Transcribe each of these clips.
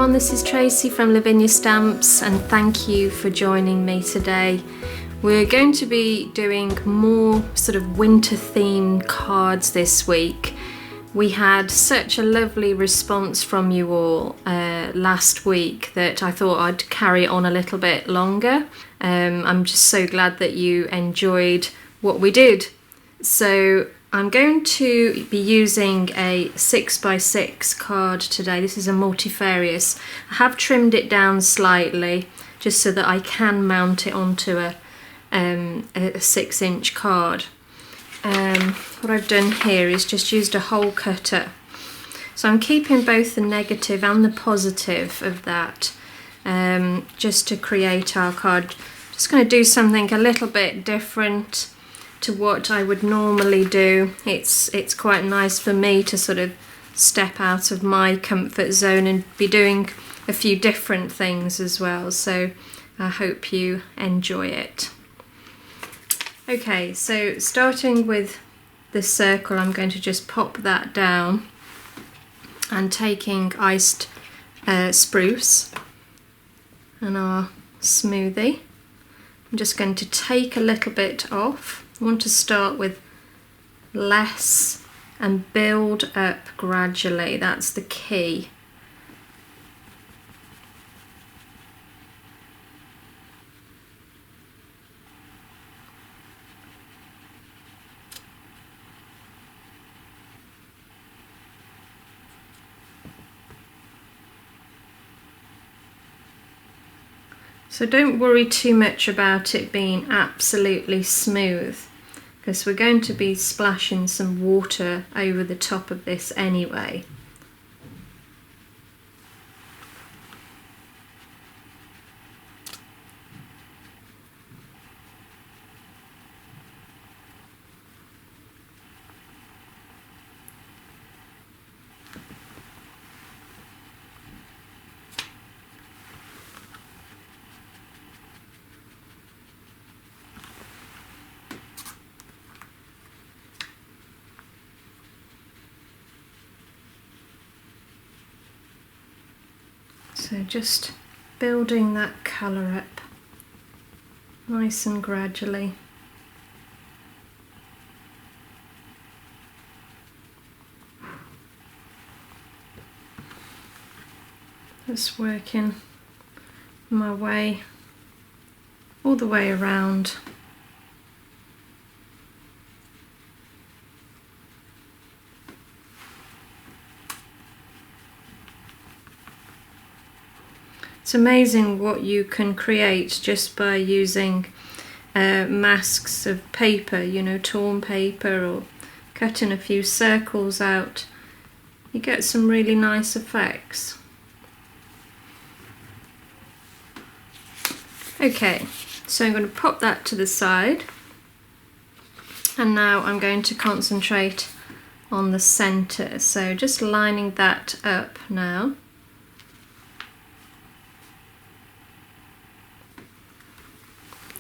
everyone, this is Tracey from Lavinia Stamps and thank you for joining me today. We're going to be doing more sort of winter themed cards this week. We had such a lovely response from you all last week that I thought I'd carry it on a little bit longer. I'm just so glad that you enjoyed what we did. So I'm going to be using a 6x6 card today. This is a multifarious. I have trimmed it down slightly just so that I can mount it onto a 6-inch card. What I've done here is just used a hole cutter. So I'm keeping both the negative and the positive of that just to create our card. Just going to do something a little bit different to what I would normally do. It's quite nice for me to sort of step out of my comfort zone and be doing a few different things as well, so I hope you enjoy it. Okay, so starting with the circle, I'm going to just pop that down and taking iced spruce and our smoothie, I'm just going to take a little bit off. I want to start with less and build up gradually. That's the key. So don't worry too much about it being absolutely smooth, because we're going to be splashing some water over the top of this anyway. So just building that colour up nice and gradually. Just working my way all the way around. It's amazing what you can create just by using masks of paper, you know, torn paper, or cutting a few circles out. You get some really nice effects. Okay, so I'm going to pop that to the side, and now I'm going to concentrate on the centre. So just lining that up now.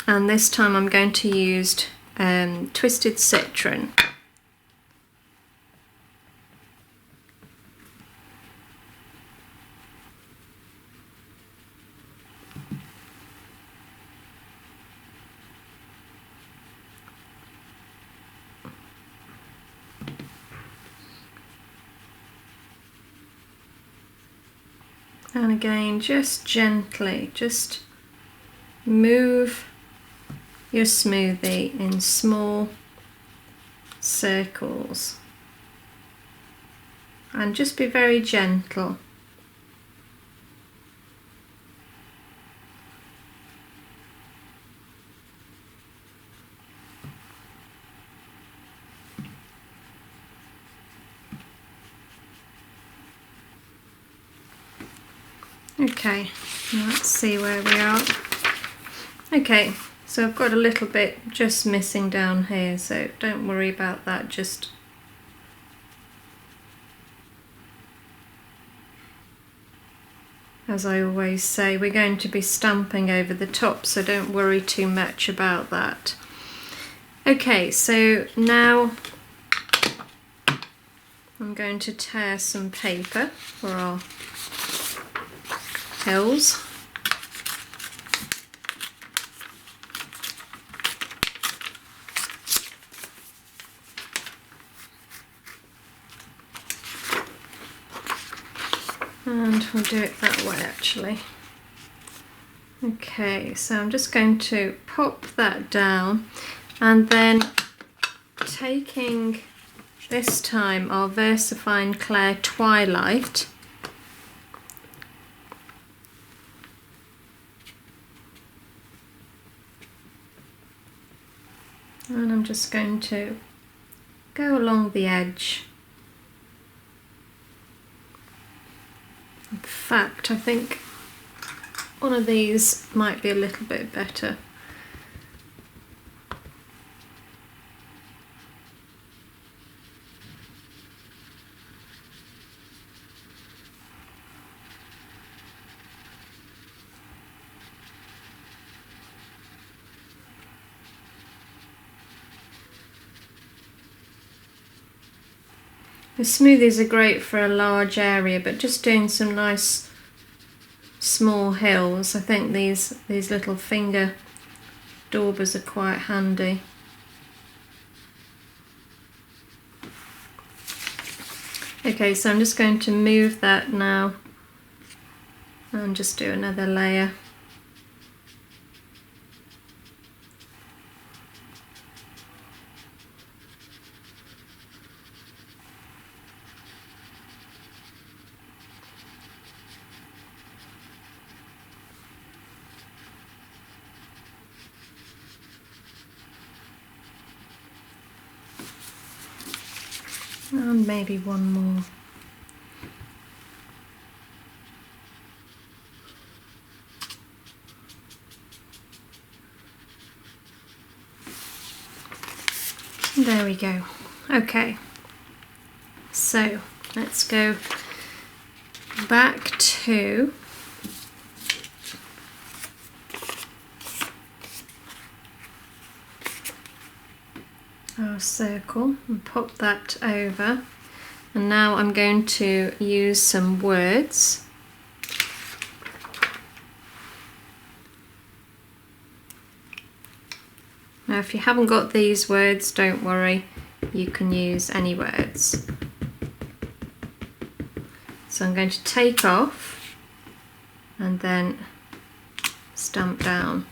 And this time I'm going to use twisted citron. And again, just gently, just move your smoothie in small circles and just be very gentle. Okay, let's see where we are. Okay, so I've got a little bit just missing down here, so don't worry about that. Just as I always say, we're going to be stamping over the top, so don't worry too much about that. Okay, so now I'm going to tear some paper for our hills. And we'll do it that way actually. Okay, so I'm just going to pop that down, and then taking this time our VersaFine Clair Twilight, and I'm just going to go along the edge. In fact, I think one of these might be a little bit better. The smoothies are great for a large area, but just doing some nice small hills, I think these little finger daubers are quite handy. Okay, so I'm just going to move that now and just do another layer. And maybe one more. There we go. Okay, so let's go back to our circle and pop that over, and now I'm going to use some words. Now if you haven't got these words, don't worry, you can use any words. So I'm going to take off and then stamp down.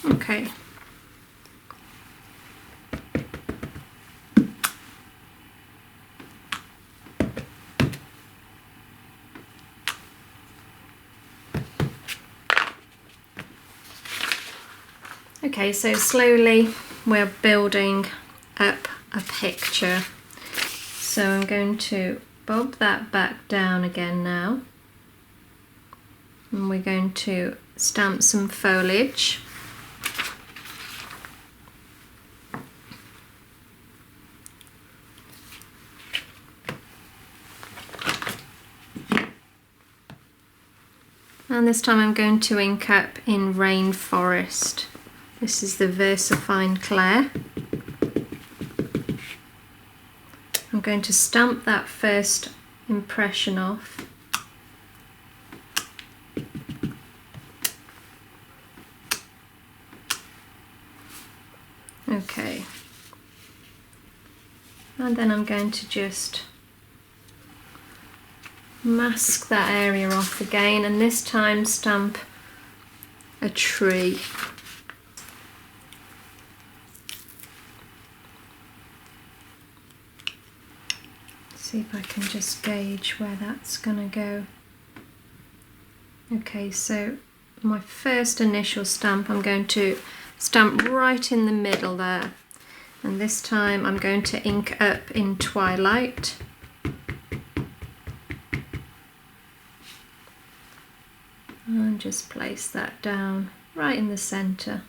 Okay. Okay, so slowly we're building up a picture. So I'm going to bob that back down again now. And we're going to stamp some foliage. And this time I'm going to ink up in Rainforest. This is the VersaFine Clair. I'm going to stamp that first impression off. Okay. And then I'm going to just mask that area off again, and this time stamp a tree. See if I can just gauge where that's gonna go. Okay, so my first initial stamp I'm going to stamp right in the middle there, and this time I'm going to ink up in Twilight. And just place that down right in the centre.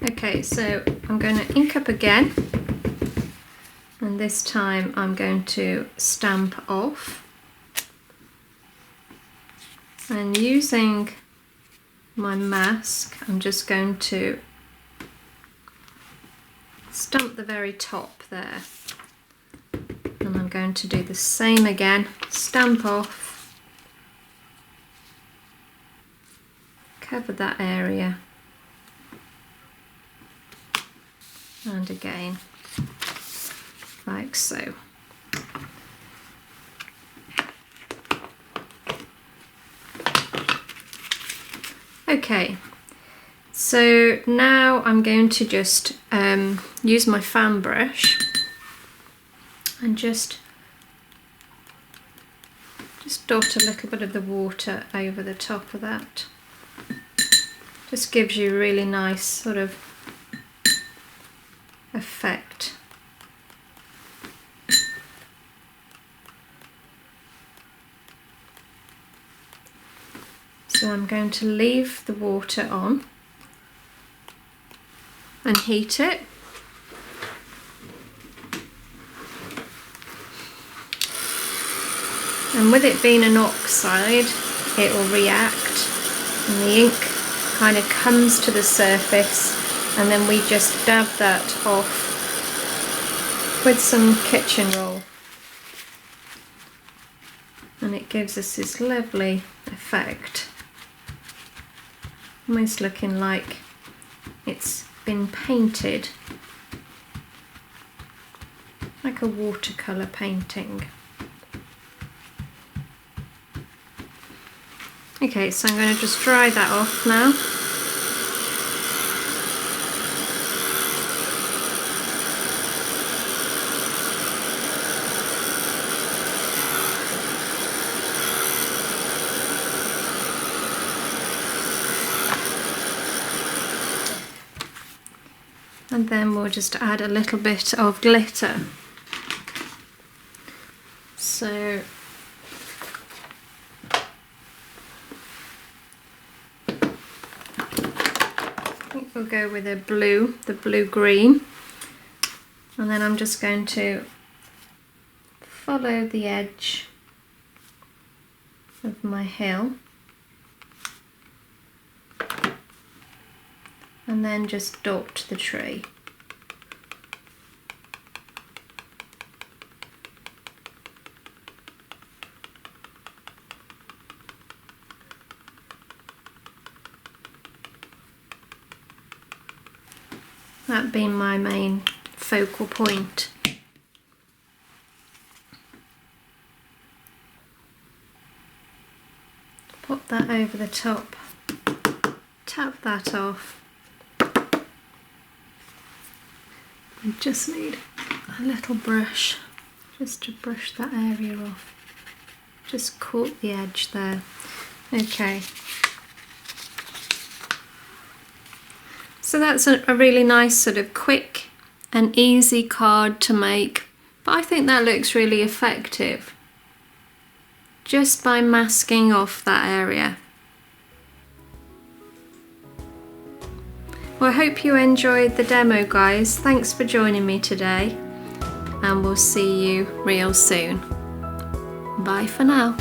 Okay, so I'm going to ink up again, and this time I'm going to stamp off, and using my mask I'm just going to stamp the very top there, and I'm going to do the same again, stamp off, cover that area, and again like so. Okay, so now I'm going to just use my fan brush and just dot a little bit of the water over the top of that. Just gives you a really nice sort of effect. So I'm going to leave the water on and heat it. And with it being an oxide, it will react and the ink kind of comes to the surface, and then we just dab that off with some kitchen roll, and it gives us this lovely effect, almost looking like it's been painted, like a watercolor painting. Okay, so I'm going to just dry that off now. And then we'll just add a little bit of glitter. So I think we'll go with the blue-green, and then I'm just going to follow the edge of my hill and then just dot the tree. That being my main focal point. Pop that over the top, tap that off. I just need a little brush just to brush that area off. Just caught the edge there. Okay. So that's a really nice sort of quick and easy card to make, but I think that looks really effective just by masking off that area. Well, I hope you enjoyed the demo, guys. Thanks for joining me today, and we'll see you real soon. Bye for now.